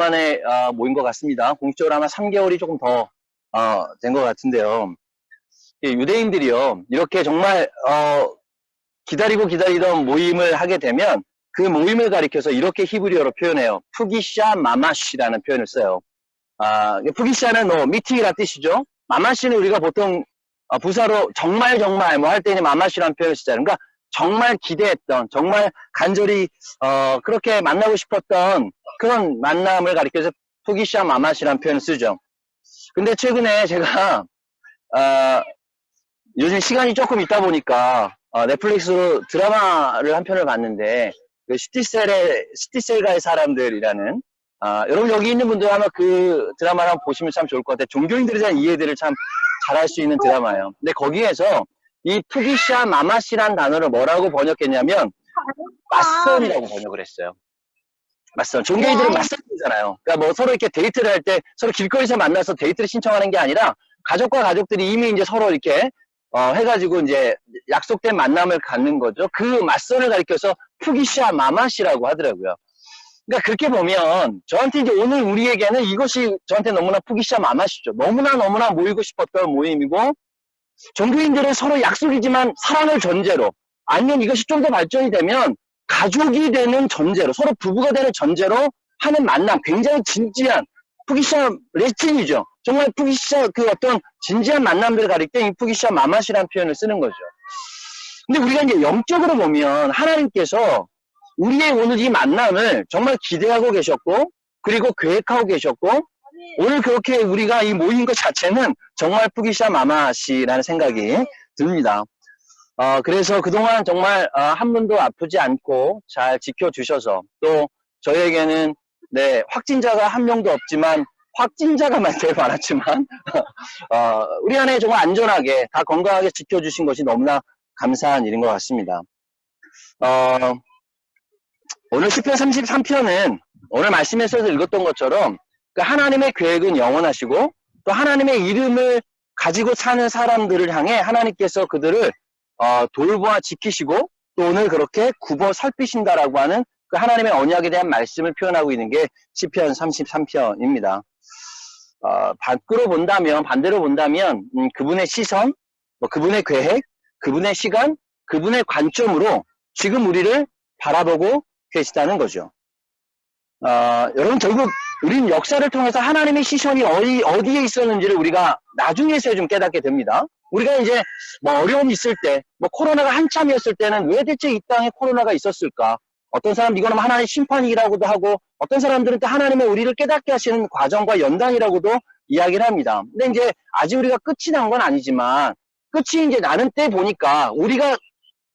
오랜만에 모인 것 같습니다. 공식적으로 아마 3개월이 조금 더 된 것 같은데요. 유대인들이요, 이렇게 정말 기다리고 기다리던 모임을 하게 되면 그 모임을 가리켜서 이렇게 히브리어로 표현해요. 푸기샤 마마시라는 표현을 써요. 푸기샤는 미팅이라는 뜻이죠. 마마시는 우리가 보통 부사로 정말 뭐 할 때는 마마시라는 표현을 쓰잖아요. 그러니까 정말 기대했던, 정말 간절히 그렇게 만나고 싶었던 그런 만남을 가리켜서 푸기샤 마마시라는 표현을 쓰죠. 근데 최근에 제가 요즘 시간이 조금 있다 보니까 넷플릭스로 드라마를 한 편을 봤는데, 그 시티셀가의 사람들이라는, 여러분 여기 있는 분들 아마 그 드라마를 한번 보시면 참 좋을 것 같아요. 종교인들에 대한 이해들을 참 잘할 수 있는 드라마예요. 근데 거기에서 이 푸기샤 마마시란 단어를 뭐라고 번역했냐면 맞선이라고 번역을 했어요. 맞선. 종교인들은 맞선이잖아요. 그러니까 뭐 서로 이렇게 데이트를 할 때 서로 길거리에서 만나서 데이트를 신청하는 게 아니라 가족과 가족들이 이미 이제 서로 이렇게 해가지고 이제 약속된 만남을 갖는 거죠. 그 맞선을 가리켜서 푸기샤 마마시라고 하더라고요. 그러니까 그렇게 보면 저한테 이제 오늘 우리에게는 이것이 저한테 너무나 푸기샤 마마시죠. 너무나 모이고 싶었던 모임이고, 종교인들은 서로 약속이지만 사랑을 전제로, 아니면 이것이 좀 더 발전이 되면 가족이 되는 전제로, 서로 부부가 되는 전제로 하는 만남, 굉장히 진지한 푸기샤 레슨이죠. 정말 푸기샤 그 어떤 진지한 만남들을 가릴 때 이 푸기샤 마마시라는 표현을 쓰는 거죠. 근데 우리가 이제 영적으로 보면 하나님께서 우리의 오늘 이 만남을 정말 기대하고 계셨고, 그리고 계획하고 계셨고, 오늘 그렇게 우리가 이 모인 것 자체는 정말 푸기샤 마마시라는 생각이 듭니다. 그래서 그동안 정말 한 분도 아프지 않고 잘 지켜주셔서, 또 저희에게는 확진자가 한 명도 없지만 확진자가 제일 많았지만 우리 안에 정말 안전하게 다 건강하게 지켜주신 것이 너무나 감사한 일인 것 같습니다. 오늘 시편 33편은 오늘 말씀에서도 읽었던 것처럼 그 하나님의 계획은 영원하시고, 또 하나님의 이름을 가지고 사는 사람들을 향해 하나님께서 그들을 돌보아 지키시고, 또 오늘 그렇게 굽어 살피신다라고 하는 그 하나님의 언약에 대한 말씀을 표현하고 있는 게 시편 33편입니다. 반대로 본다면 그분의 시선, 그분의 계획, 그분의 시간, 그분의 관점으로 지금 우리를 바라보고 계시다는 거죠. 여러분, 결국 우리는 역사를 통해서 하나님의 시선이 어디에 있었는지를 우리가 나중에서야 좀 깨닫게 됩니다. 우리가 이제 뭐 어려움이 있을 때, 뭐 코로나가 한참이었을 때는 왜 대체 이 땅에 코로나가 있었을까? 어떤 사람 이거는 하나님의 심판이라고도 하고, 어떤 사람들은 또 하나님의 우리를 깨닫게 하시는 과정과 연단이라고도 이야기를 합니다. 근데 이제 아직 우리가 끝이 난 건 아니지만, 끝이 이제 나는 때 보니까 우리가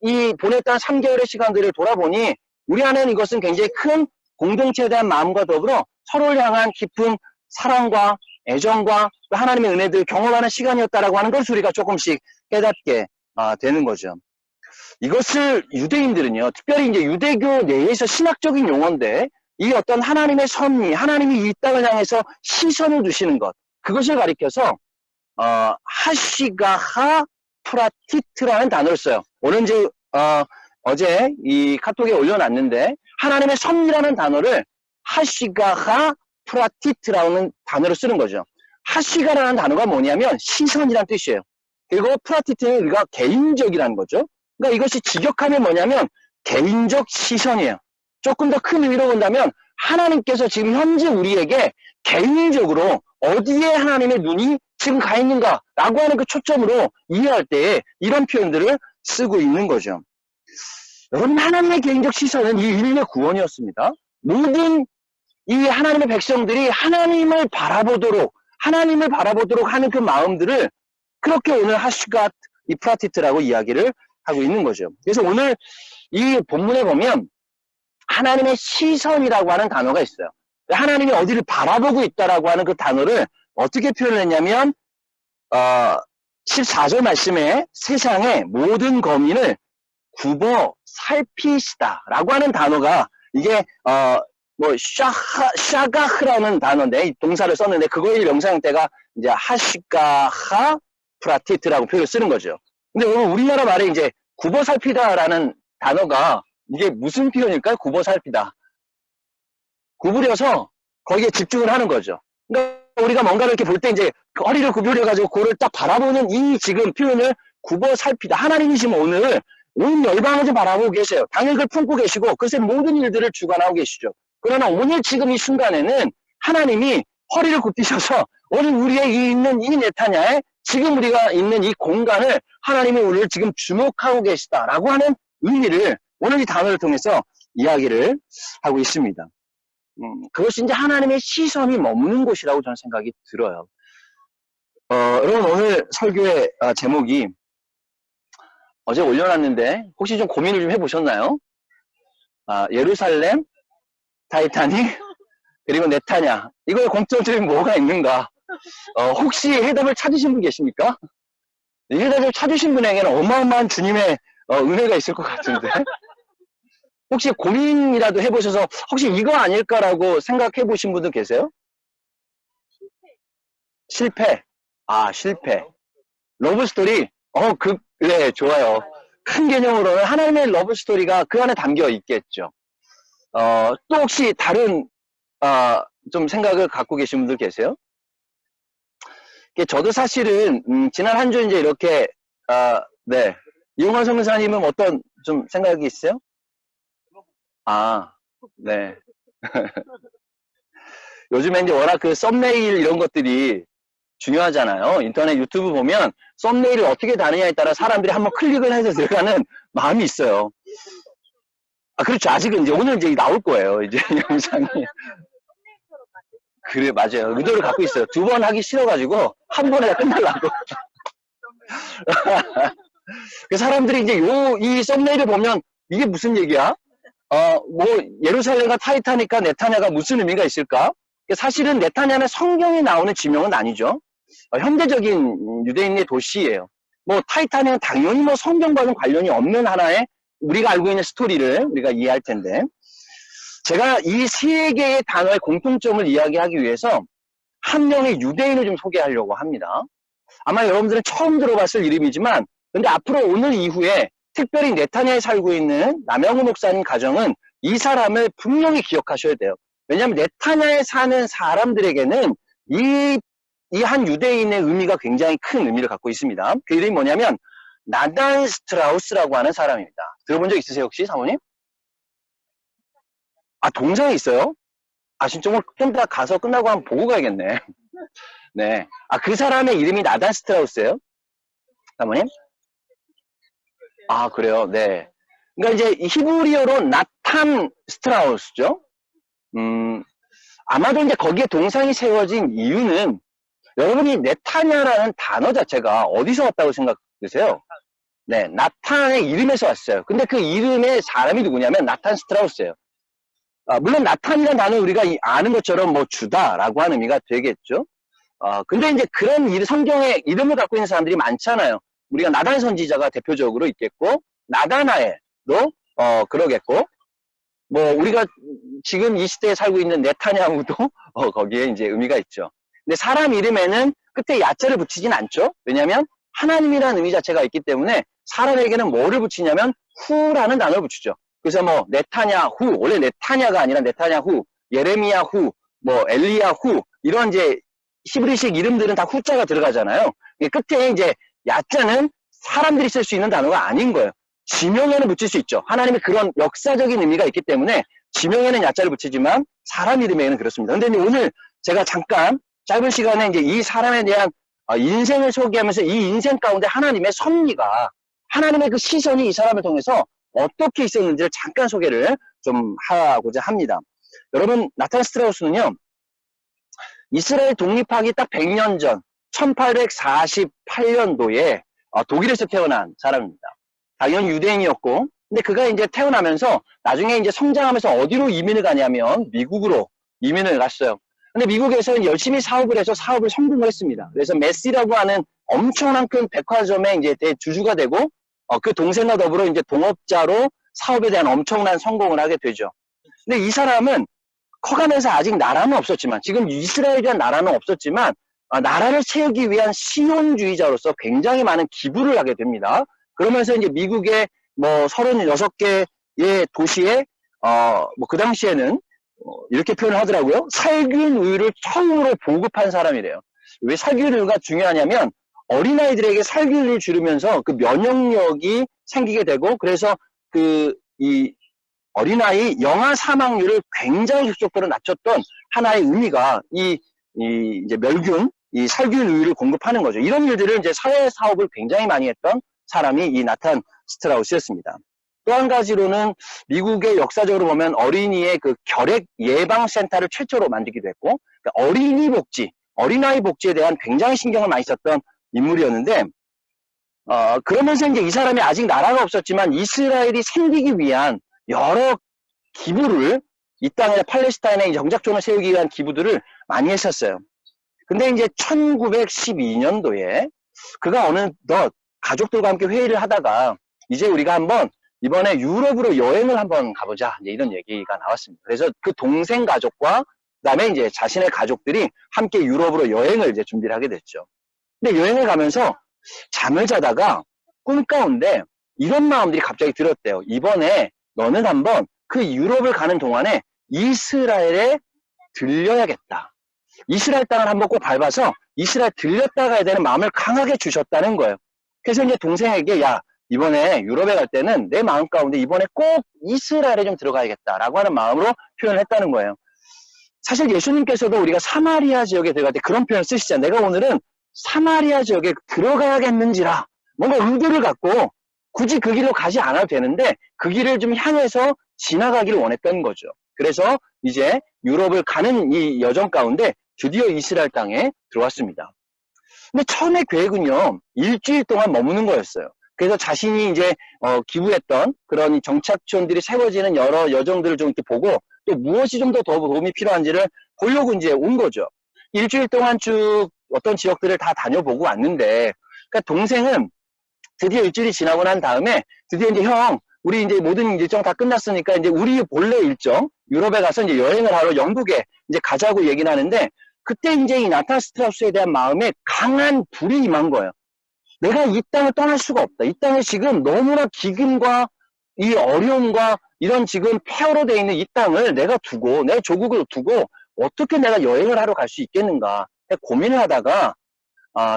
이 보냈던 3개월의 시간들을 돌아보니 우리 안에는 이것은 굉장히 큰 공동체에 대한 마음과 더불어 서로를 향한 깊은 사랑과 애정과 하나님의 은혜들을 경험하는 시간이었다라고 하는 것을 우리가 조금씩 깨닫게 되는 거죠. 이것을 유대인들은요, 특별히 이제 유대교 내에서 신학적인 용어인데, 이 어떤 하나님의 섭리, 하나님이 이 땅을 향해서 시선을 두시는 것, 그것을 가리켜서 하시가하 프라티트라는 단어를 써요. 오늘 이제 어제 이 카톡에 올려놨는데, 하나님의 섭리라는 단어를 하시가하 프라티트라는 단어를 쓰는 거죠. 하시가라는 단어가 뭐냐면 시선이라는 뜻이에요. 그리고 프라티트는 우리가 개인적이라는 거죠. 그러니까 이것이 직역하면 뭐냐면 개인적 시선이에요. 조금 더 큰 의미로 본다면 하나님께서 지금 현재 우리에게 개인적으로 어디에 하나님의 눈이 지금 가 있는가라고 하는 그 초점으로 이해할 때 이런 표현들을 쓰고 있는 거죠. 여러분, 하나님의 개인적 시선은 이 인류의 구원이었습니다. 모든 이 하나님의 백성들이 하나님을 바라보도록 하는 그 마음들을 그렇게 오늘 하시갓 이 프라티트라고 이야기를 하고 있는 거죠. 그래서 오늘 이 본문에 보면 하나님의 시선이라고 하는 단어가 있어요. 하나님이 어디를 바라보고 있다라고 하는 그 단어를 어떻게 표현을 했냐면 14절 말씀에 세상의 모든 거민을 굽어 살피시다라고 하는 단어가, 이게 샤가흐라는 단어인데 동사를 썼는데 그거의 명사형태가 이제 하시가하 프라티트라고 표현을 쓰는 거죠. 근데 오늘 우리나라 말에 이제 굽어 살피다라는 단어가 이게 무슨 표현일까요? 굽어 살피다. 구부려서 거기에 집중을 하는 거죠. 그러니까 우리가 뭔가를 이렇게 볼 때 이제 허리를 구부려가지고 그거를 딱 바라보는 이 지금 표현을 굽어 살피다. 하나님이시면 오늘 온 열방을 좀 바라보고 계세요. 당연히 그걸 품고 계시고 그것의 모든 일들을 주관하고 계시죠. 그러나 오늘 지금 이 순간에는 하나님이 허리를 굽히셔서 오늘 우리의 있는 이 네타냐에 지금 우리가 있는 이 공간을 하나님이 우리를 지금 주목하고 계시다라고 하는 의미를 오늘 이 단어를 통해서 이야기를 하고 있습니다. 그것이 이제 하나님의 시선이 머무는 곳이라고 저는 생각이 들어요. 여러분 오늘 설교의 제목이 어제 올려놨는데 혹시 좀 고민을 좀 해보셨나요? 예루살렘, 타이타닉, 그리고 네타냐. 이거에 공통점이 뭐가 있는가? 혹시 해답을 찾으신 분 계십니까? 이 해답을 찾으신 분에게는 어마어마한 주님의 은혜가 있을 것 같은데. 혹시 고민이라도 해보셔서 혹시 이거 아닐까라고 생각해 보신 분도 계세요? 실패. 실패. 러브스토리. 네, 좋아요. 큰 개념으로는 하나님의 러브스토리가 그 안에 담겨 있겠죠. 또 혹시 다른, 좀 생각을 갖고 계신 분들 계세요? 저도 사실은, 지난 한 주 이제 이렇게, 네. 이용환 선교사님은 어떤 좀 생각이 있어요? 네. 요즘에 이제 워낙 그 썸네일 이런 것들이 중요하잖아요. 인터넷 유튜브 보면 썸네일을 어떻게 다느냐에 따라 사람들이 한번 클릭을 해서 들어가는 마음이 있어요. 그렇죠. 아직은 이제 오늘 이제 나올 거예요. 이제 영상이. 그래, 맞아요. 의도를 갖고 있어요. 두 번 하기 싫어가지고 한 번에 다 끝내려고. 그 사람들이 이제 이 썸네일을 보면 이게 무슨 얘기야? 뭐 예루살렘과 타이타닉과 네타냐가 무슨 의미가 있을까? 사실은 네타냐는 성경에 나오는 지명은 아니죠. 현대적인 유대인의 도시예요. 뭐 타이타닉은 당연히 뭐 성경과는 관련이 없는 하나의 우리가 알고 있는 스토리를 우리가 이해할 텐데, 제가 이 세 개의 단어의 공통점을 이야기하기 위해서 한 명의 유대인을 좀 소개하려고 합니다. 아마 여러분들은 처음 들어봤을 이름이지만, 근데 앞으로 오늘 이후에 특별히 네타냐에 살고 있는 남영우 목사님 가정은 이 사람을 분명히 기억하셔야 돼요. 왜냐하면 네타냐에 사는 사람들에게는 이 한 유대인의 의미가 굉장히 큰 의미를 갖고 있습니다. 그 이름이 뭐냐면 나단 스트라우스라고 하는 사람입니다. 들어본 적 있으세요 혹시 사모님? 동상이 있어요? 진짜 좀 이따 가서 끝나고 한번 보고 가야겠네. 네. 그 사람의 이름이 나단 스트라우스예요? 사모님? 그래요. 네. 그러니까 이제 히브리어로 나탄 스트라우스죠. 아마도 이제 거기에 동상이 세워진 이유는 여러분이 네타냐라는 단어 자체가 어디서 왔다고 생각되세요? 네, 나탄의 이름에서 왔어요. 근데 그 이름의 사람이 누구냐면 나탄 스트라우스예요. 물론 나탄이라는 단어 우리가 아는 것처럼 뭐 주다라고 하는 의미가 되겠죠. 근데 이제 그런 성경에 이름을 갖고 있는 사람들이 많잖아요. 우리가 나단 선지자가 대표적으로 있겠고, 나다나엘도 그러겠고, 뭐 우리가 지금 이 시대에 살고 있는 네타냐후도 거기에 이제 의미가 있죠. 근데 사람 이름에는 끝에 야자를 붙이진 않죠. 왜냐하면 하나님이라는 의미 자체가 있기 때문에 사람에게는 뭐를 붙이냐면 후라는 단어를 붙이죠. 그래서 뭐 네타냐후, 원래 네타냐가 아니라 네타냐후, 예레미야후, 뭐 엘리야후, 이런 이제 히브리식 이름들은 다 후자가 들어가잖아요. 끝에 이제 야자는 사람들이 쓸 수 있는 단어가 아닌 거예요. 지명에는 붙일 수 있죠. 하나님의 그런 역사적인 의미가 있기 때문에 지명에는 야자를 붙이지만 사람 이름에는 그렇습니다. 근데 오늘 제가 잠깐 짧은 시간에 이제 이 사람에 대한 인생을 소개하면서 이 인생 가운데 하나님의 섭리가, 하나님의 그 시선이 이 사람을 통해서 어떻게 있었는지를 잠깐 소개를 좀 하고자 합니다. 여러분, 나탄 스트라우스는요, 이스라엘 독립하기 딱 100년 전 1848년도에 독일에서 태어난 사람입니다. 당연히 유대인이었고, 근데 그가 이제 태어나면서 나중에 이제 성장하면서 어디로 이민을 가냐면 미국으로 이민을 갔어요. 근데 미국에서는 열심히 사업을 해서 사업을 성공을 했습니다. 그래서 메시라고 하는 엄청난 큰 백화점의 이제 대주주가 되고, 그 동생과 더불어 이제 동업자로 사업에 대한 엄청난 성공을 하게 되죠. 근데 이 사람은 커가면서 아직 나라는 없었지만, 지금 이스라엘이라는 나라는 없었지만, 나라를 세우기 위한 실용주의자로서 굉장히 많은 기부를 하게 됩니다. 그러면서 이제 미국의 뭐 36개의 도시에, 뭐 그 당시에는 이렇게 표현을 하더라고요. 살균 우유를 처음으로 보급한 사람이래요. 왜 살균 우유가 중요하냐면 어린아이들에게 살균을 주면서 그 면역력이 생기게 되고, 그래서 이 어린아이 영아 사망률을 굉장히 급속도로 낮췄던 하나의 의미가 이제 멸균, 이 살균 우유를 공급하는 거죠. 이런 일들을 이제 사회 사업을 굉장히 많이 했던 사람이 이 나탄 스트라우스였습니다. 또 한 가지로는 미국의 역사적으로 보면 어린이의 그 결핵 예방 센터를 최초로 만들기도 했고, 그러니까 어린이 복지, 어린아이 복지에 대한 굉장히 신경을 많이 썼던 인물이었는데, 그러면서 이제 이 사람이 아직 나라가 없었지만 이스라엘이 생기기 위한 여러 기부를, 이 땅에 팔레스타인에 정착촌을 세우기 위한 기부들을 많이 했었어요. 근데 이제 1912년도에 그가 어느덧 가족들과 함께 회의를 하다가 이제 우리가 한번 이번에 유럽으로 여행을 한번 가보자, 이제 이런 얘기가 나왔습니다. 그래서 그 동생 가족과 그다음에 이제 자신의 가족들이 함께 유럽으로 여행을 이제 준비를 하게 됐죠. 근데 여행을 가면서 잠을 자다가 꿈 가운데 이런 마음들이 갑자기 들었대요. 이번에 너는 한번 그 유럽을 가는 동안에 이스라엘에 들려야겠다. 이스라엘 땅을 한번 꼭 밟아서 이스라엘 들렸다 가야 되는 마음을 강하게 주셨다는 거예요. 그래서 이제 동생에게, 야, 이번에 유럽에 갈 때는 내 마음 가운데 이번에 꼭 이스라엘에 좀 들어가야겠다라고 하는 마음으로 표현을 했다는 거예요. 사실 예수님께서도 우리가 사마리아 지역에 들어갈 때 그런 표현을 쓰시잖아요. 내가 오늘은 사마리아 지역에 들어가야겠는지라, 뭔가 의도를 갖고 굳이 그 길로 가지 않아도 되는데 그 길을 좀 향해서 지나가기를 원했던 거죠. 그래서 이제 유럽을 가는 이 여정 가운데 드디어 이스라엘 땅에 들어왔습니다. 근데 처음에 계획은요, 일주일 동안 머무는 거였어요. 그래서 자신이 이제 기부했던 그런 정착촌들이 세워지는 여러 여정들을 좀 이렇게 보고 또 무엇이 좀 더 도움이 필요한지를 보려고 이제 온 거죠. 일주일 동안 쭉 어떤 지역들을 다 다녀보고 왔는데, 그러니까 동생은 드디어 일주일이 지나고 난 다음에 드디어 이제 형, 우리 이제 모든 일정 다 끝났으니까 이제 우리 본래 일정 유럽에 가서 이제 여행을 하러 영국에 이제 가자고 얘기를 하는데, 그때 이제 이 나탄 스트라우스에 대한 마음에 강한 불이 임한 거예요. 내가 이 땅을 떠날 수가 없다. 이 땅에 지금 너무나 기근과 이 어려움과 이런 지금 폐허로 되어 있는 이 땅을 내가 두고, 내 조국을 두고 어떻게 내가 여행을 하러 갈 수 있겠는가 고민을 하다가,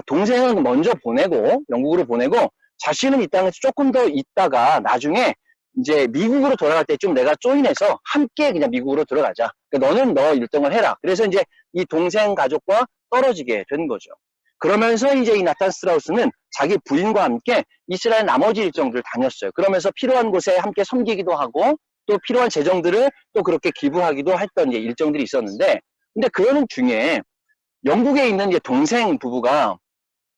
동생은 먼저 보내고 영국으로 보내고 자신은 이 땅에서 조금 더 있다가 나중에 이제 미국으로 돌아갈 때쯤 내가 조인해서 함께 그냥 미국으로 들어가자. 그러니까 너는 너 일정을 해라. 그래서 이제 이 동생 가족과 떨어지게 된 거죠. 그러면서 이제 이 나탄 스트라우스는 자기 부인과 함께 이스라엘 나머지 일정들을 다녔어요. 그러면서 필요한 곳에 함께 섬기기도 하고 또 필요한 재정들을 또 그렇게 기부하기도 했던 이제 일정들이 있었는데, 근데 그러는 중에 영국에 있는 이제 동생 부부가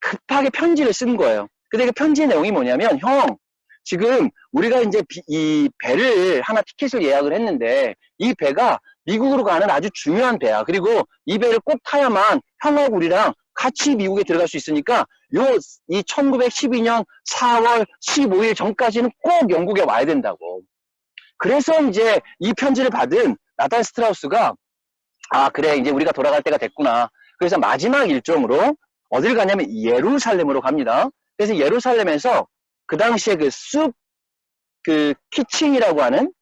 급하게 편지를 쓴 거예요. 근데 그 편지의 내용이 뭐냐면, 형, 지금 우리가 이제 이 배를 하나 티켓을 예약을 했는데 이 배가 미국으로 가는 아주 중요한 배야. 그리고 이 배를 꼭 타야만 형하고 우리랑 같이 미국에 들어갈 수 있으니까 이 1912년 4월 15일 전까지는 꼭 영국에 와야 된다고. 그래서 이제 이 편지를 받은 나탄 스트라우스가, 그래, 이제 우리가 돌아갈 때가 됐구나. 그래서 마지막 일정으로 어딜 가냐면 예루살렘으로 갑니다. 그래서 예루살렘에서 그 당시에 그 키친이라고 하는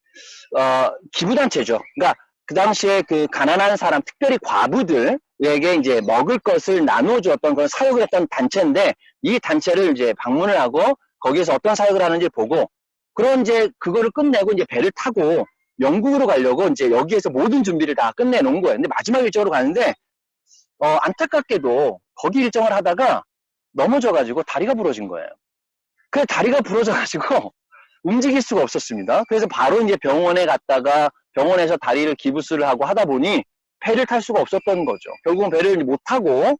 기부단체죠. 그러니까 그 당시에 그 가난한 사람, 특별히 과부들에게 이제 먹을 것을 나눠주었던 그런 사역을 했던 단체인데, 이 단체를 이제 방문을 하고 거기에서 어떤 사역을 하는지 보고, 그런 이제 그거를 끝내고 이제 배를 타고 영국으로 가려고 이제 여기에서 모든 준비를 다 끝내놓은 거예요. 근데 마지막 일정으로 가는데 안타깝게도 거기 일정을 하다가 넘어져가지고 다리가 부러진 거예요. 그 다리가 부러져가지고 움직일 수가 없었습니다. 그래서 바로 이제 병원에 갔다가 병원에서 다리를 기부스를 하고 하다 보니 배를 탈 수가 없었던 거죠. 결국은 배를 못 타고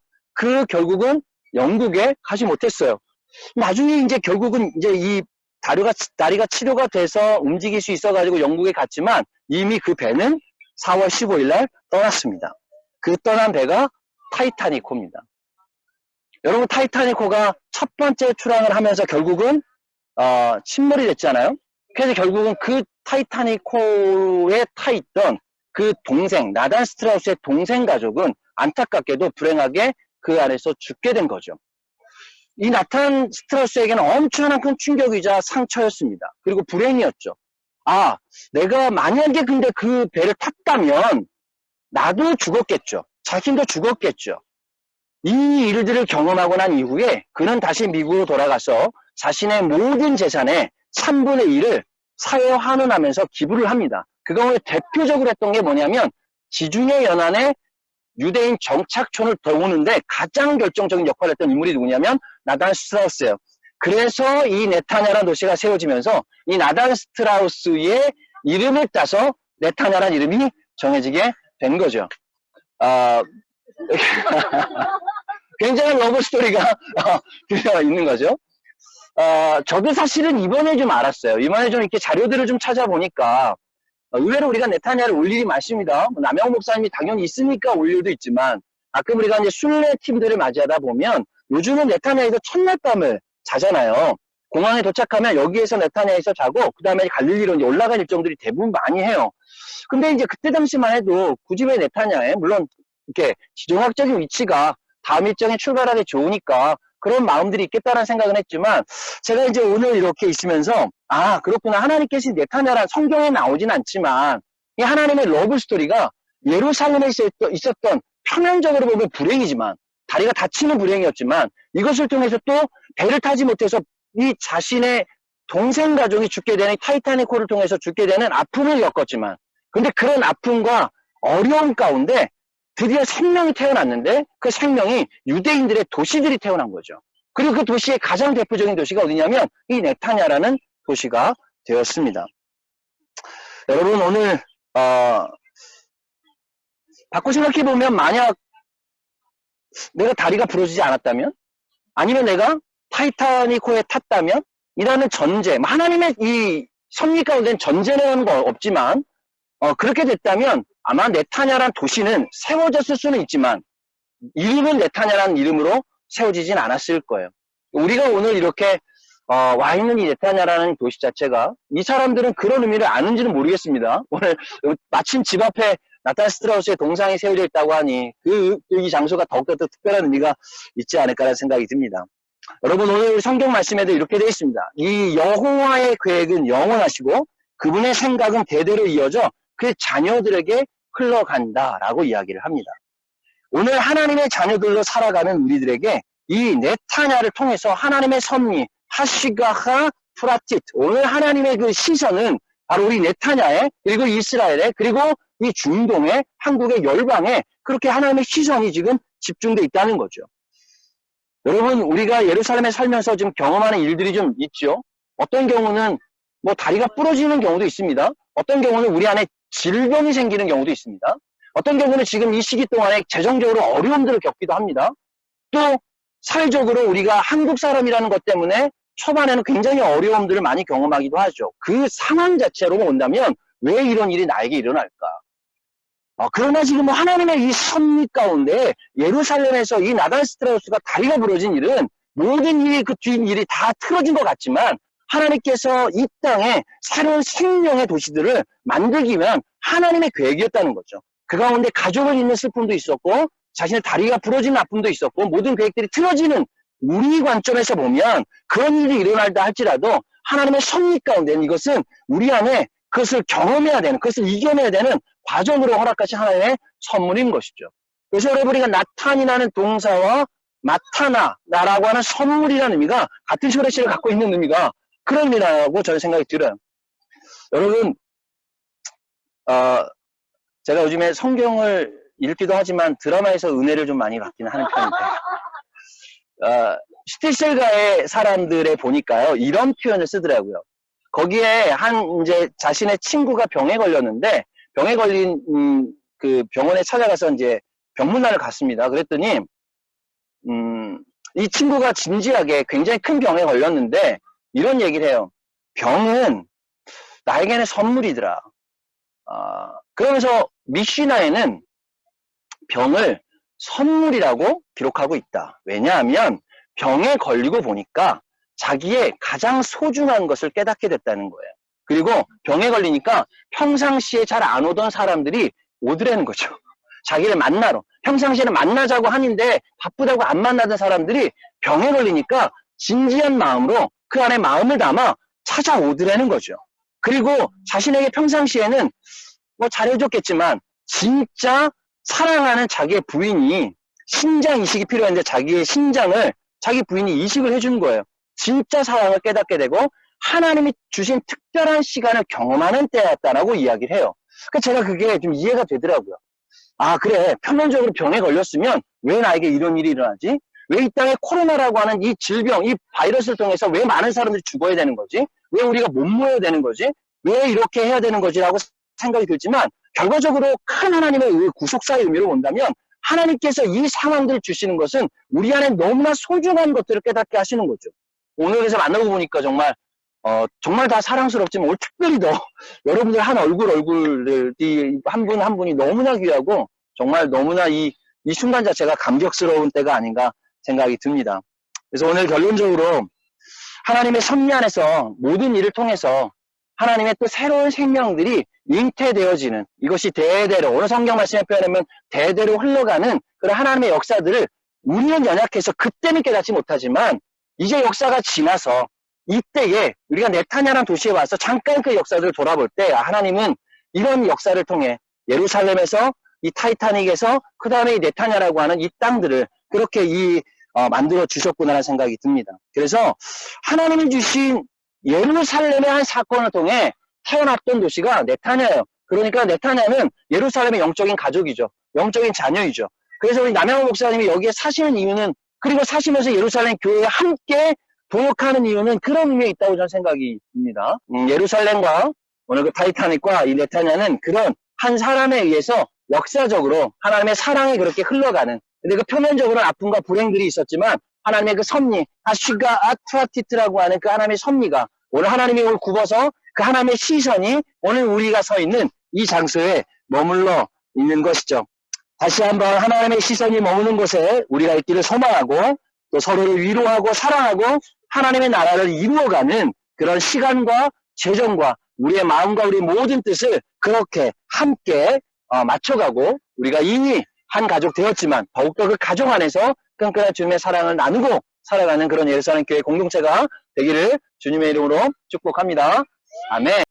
결국은 영국에 가지 못했어요. 나중에 이제 결국은 이제 이 다리가 치료가 돼서 움직일 수 있어가지고 영국에 갔지만 이미 그 배는 4월 15일 날 떠났습니다. 그 떠난 배가 타이타닉호입니다. 여러분, 타이타닉호가 첫 번째 출항을 하면서 결국은 침몰이 됐잖아요. 그래서 결국은 그 타이타닉호에 타 있던 그 동생, 나탄 스트라우스의 동생 가족은 안타깝게도 불행하게 그 안에서 죽게 된 거죠. 이 나탄 스트라우스에게는 엄청난 큰 충격이자 상처였습니다. 그리고 불행이었죠. 아, 내가 만약에 근데 그 배를 탔다면 나도 죽었겠죠. 자신도 죽었겠죠. 이 일들을 경험하고 난 이후에 그는 다시 미국으로 돌아가서 자신의 모든 재산의 3분의 1을 사회 환원하면서 기부를 합니다. 그 가운데 대표적으로 했던 게 뭐냐면 지중해 연안에 유대인 정착촌을 도우는데 가장 결정적인 역할을 했던 인물이 누구냐면 나단 스트라우스예요. 그래서 이 네타냐라는 도시가 세워지면서 이 나단 스트라우스의 이름을 따서 네타냐라는 이름이 정해지게 된 거죠. 아, 굉장한 러브 스토리가 들어 있는 거죠. 저도 사실은 이번에 좀 알았어요. 이번에 좀 이렇게 자료들을 좀 찾아보니까 의외로 우리가 네타냐를 올 일이 많습니다. 남영 목사님이 당연히 있으니까 올 일도 있지만 가끔 우리가 이제 순례 팀들을 맞이하다 보면 요즘은 네타냐에서 첫날 밤을 자잖아요. 공항에 도착하면 여기에서 네타냐에서 자고 그 다음에 갈릴리로 이제 올라갈 일정들이 대부분 많이 해요. 근데 이제 그때 당시만 해도 굳이 왜 네타냐에 물론 이렇게 지정학적인 위치가 다음 일정에 출발하기 좋으니까 그런 마음들이 있겠다는 생각은 했지만 제가 이제 오늘 이렇게 있으면서 아 그렇구나 하나님께서 네타냐란 성경에 나오진 않지만 이 하나님의 러브 스토리가 예루살렘에 있었던 표면적으로 보면 불행이지만 다리가 다치는 불행이었지만 이것을 통해서 또 배를 타지 못해서 이 자신의 동생 가족이 죽게 되는 타이타닉호를 통해서 죽게 되는 아픔을 겪었지만 근데 그런 아픔과 어려움 가운데 드디어 생명이 태어났는데 그 생명이 유대인들의 도시들이 태어난 거죠. 그리고 그 도시의 가장 대표적인 도시가 어디냐면 이 네타냐라는 도시가 되었습니다. 여러분 오늘 바꿔 생각해보면 만약 내가 다리가 부러지지 않았다면 아니면 내가 타이타닉호에 탔다면 이라는 전제 하나님의 이 섭리 가운데는 전제라는 거 없지만 그렇게 됐다면 아마 네타냐란 도시는 세워졌을 수는 있지만 이름은 네타냐라는 이름으로 세워지진 않았을 거예요. 우리가 오늘 이렇게 와 있는 이 네타냐라는 도시 자체가 이 사람들은 그런 의미를 아는지는 모르겠습니다. 오늘 마침 집 앞에 나탄 스트라우스의 동상이 세워져 있다고 하니 이 장소가 더욱더 특별한 의미가 있지 않을까라는 생각이 듭니다. 여러분 오늘 성경 말씀에도 이렇게 되어 있습니다. 이 여호와의 계획은 영원하시고 그분의 생각은 대대로 이어져 그 자녀들에게 흘러간다라고 이야기를 합니다. 오늘 하나님의 자녀들로 살아가는 우리들에게 이 네타냐를 통해서 하나님의 섭리 하시가하 프라tit 오늘 하나님의 그 시선은 바로 우리 네타냐에 그리고 이스라엘에 그리고 이 중동에 한국의 열방에 그렇게 하나님의 시선이 지금 집중되어 있다는 거죠. 여러분 우리가 예루살렘에 살면서 지금 경험하는 일들이 좀 있죠. 어떤 경우는 뭐 다리가 부러지는 경우도 있습니다. 어떤 경우는 우리 안에 질병이 생기는 경우도 있습니다. 어떤 경우는 지금 이 시기 동안에 재정적으로 어려움들을 겪기도 합니다. 또 사회적으로 우리가 한국 사람이라는 것 때문에 초반에는 굉장히 어려움들을 많이 경험하기도 하죠. 그 상황 자체로 본다면 왜 이런 일이 나에게 일어날까? 그러나 지금 뭐 하나님의 이 섭리 가운데 예루살렘에서 이 나단 스트라우스가 다리가 부러진 일은 모든 일이 그 뒷일이 다 틀어진 것 같지만 하나님께서 이 땅에 새로운 생명의 도시들을 만들기 위한 하나님의 계획이었다는 거죠. 그 가운데 가족을 잃는 슬픔도 있었고 자신의 다리가 부러지는 아픔도 있었고 모든 계획들이 틀어지는 우리 관점에서 보면 그런 일이 일어날다 할지라도 하나님의 섭리 가운데는 이것은 우리 안에 그것을 경험해야 되는 그것을 이겨내야 되는 과정으로 허락하신 하나님의 선물인 것이죠. 그래서 여러분이 나탄이라는 동사와 마타나라고 하는 선물이라는 의미가 같은 시레시를 갖고 있는 의미가 그런 의미라고 저는 생각이 들어요. 여러분 제가 요즘에 성경을 읽기도 하지만 드라마에서 은혜를 좀 많이 받기는 하는 편인데 슈티셀가의 사람들에 보니까요 이런 표현을 쓰더라고요. 거기에 이제 자신의 친구가 병에 걸렸는데 병에 걸린 그 병원에 찾아가서 이제 병문안을 갔습니다. 그랬더니 이 친구가 진지하게 굉장히 큰 병에 걸렸는데 이런 얘기를 해요. 병은 나에게는 선물이더라. 그러면서 미시나에는 병을 선물이라고 기록하고 있다. 왜냐하면 병에 걸리고 보니까 자기의 가장 소중한 것을 깨닫게 됐다는 거예요. 그리고 병에 걸리니까 평상시에 잘 안 오던 사람들이 오더라는 거죠. 자기를 만나러. 평상시에는 만나자고 하는데 바쁘다고 안 만나던 사람들이 병에 걸리니까 진지한 마음으로 그 안에 마음을 담아 찾아오더라는 거죠. 그리고 자신에게 평상시에는 뭐 잘해줬겠지만 진짜 사랑하는 자기의 부인이 신장 이식이 필요했는데 자기의 신장을 자기 부인이 이식을 해준 거예요. 진짜 사랑을 깨닫게 되고 하나님이 주신 특별한 시간을 경험하는 때였다라고 이야기를 해요. 그러니까 제가 그게 좀 이해가 되더라고요. 아, 그래. 표면적으로 병에 걸렸으면 왜 나에게 이런 일이 일어나지? 왜 이 땅에 코로나라고 하는 이 질병, 이 바이러스를 통해서 왜 많은 사람들이 죽어야 되는 거지? 왜 우리가 못 모여야 되는 거지? 왜 이렇게 해야 되는 거지라고 생각이 들지만 결과적으로 큰 하나님의 구속사의 의미로 본다면 하나님께서 이 상황들을 주시는 것은 우리 안에 너무나 소중한 것들을 깨닫게 하시는 거죠. 오늘에서 만나고 보니까 정말 다 사랑스럽지만 오늘 특별히 더 여러분들 한 얼굴을 한 분 한 분이 너무나 귀하고 정말 너무나 이 순간 자체가 감격스러운 때가 아닌가 생각이 듭니다. 그래서 오늘 결론적으로 하나님의 섭리 안에서 모든 일을 통해서 하나님의 또 새로운 생명들이 잉태되어지는 이것이 대대로 오늘 성경 말씀에 표현하면 대대로 흘러가는 그런 하나님의 역사들을 우리는 연약해서 그때는 깨닫지 못하지만 이제 역사가 지나서 이때에 우리가 네타냐라는 도시에 와서 잠깐 그 역사들을 돌아볼 때 하나님은 이런 역사를 통해 예루살렘에서 이 타이타닉에서 그 다음에 이 네타냐라고 하는 이 땅들을 그렇게 만들어 주셨구나라는 생각이 듭니다. 그래서 하나님이 주신 예루살렘의 한 사건을 통해 태어났던 도시가 네타냐예요. 그러니까 네타냐는 예루살렘의 영적인 가족이죠. 영적인 자녀이죠. 그래서 우리 남양호 목사님이 여기에 사시는 이유는 그리고 사시면서 예루살렘 교회에 함께 동역하는 이유는 그런 의미에 있다고 저는 생각이 듭니다. 예루살렘과 오늘 그 타이타닉과 이 네타냐는 그런 한 사람에 의해서 역사적으로 하나님의 사랑이 그렇게 흘러가는 근데 그 표면적으로는 아픔과 불행들이 있었지만 하나님의 그 섭리 아쉬가 아트라티트라고 하는 그 하나님의 섭리가 오늘 하나님이 오늘 굽어서 그 하나님의 시선이 오늘 우리가 서 있는 이 장소에 머물러 있는 것이죠. 다시 한번 하나님의 시선이 머무는 곳에 우리가 있기를 소망하고 또 서로를 위로하고 사랑하고 하나님의 나라를 이루어가는 그런 시간과 재정과 우리의 마음과 우리의 모든 뜻을 그렇게 함께 맞춰가고 우리가 이미 한 가족 되었지만 더욱더 그 가족 안에서 끈끈한 주님의 사랑을 나누고 살아가는 그런 예루살렘 교회 공동체가 되기를 주님의 이름으로 축복합니다. 아멘.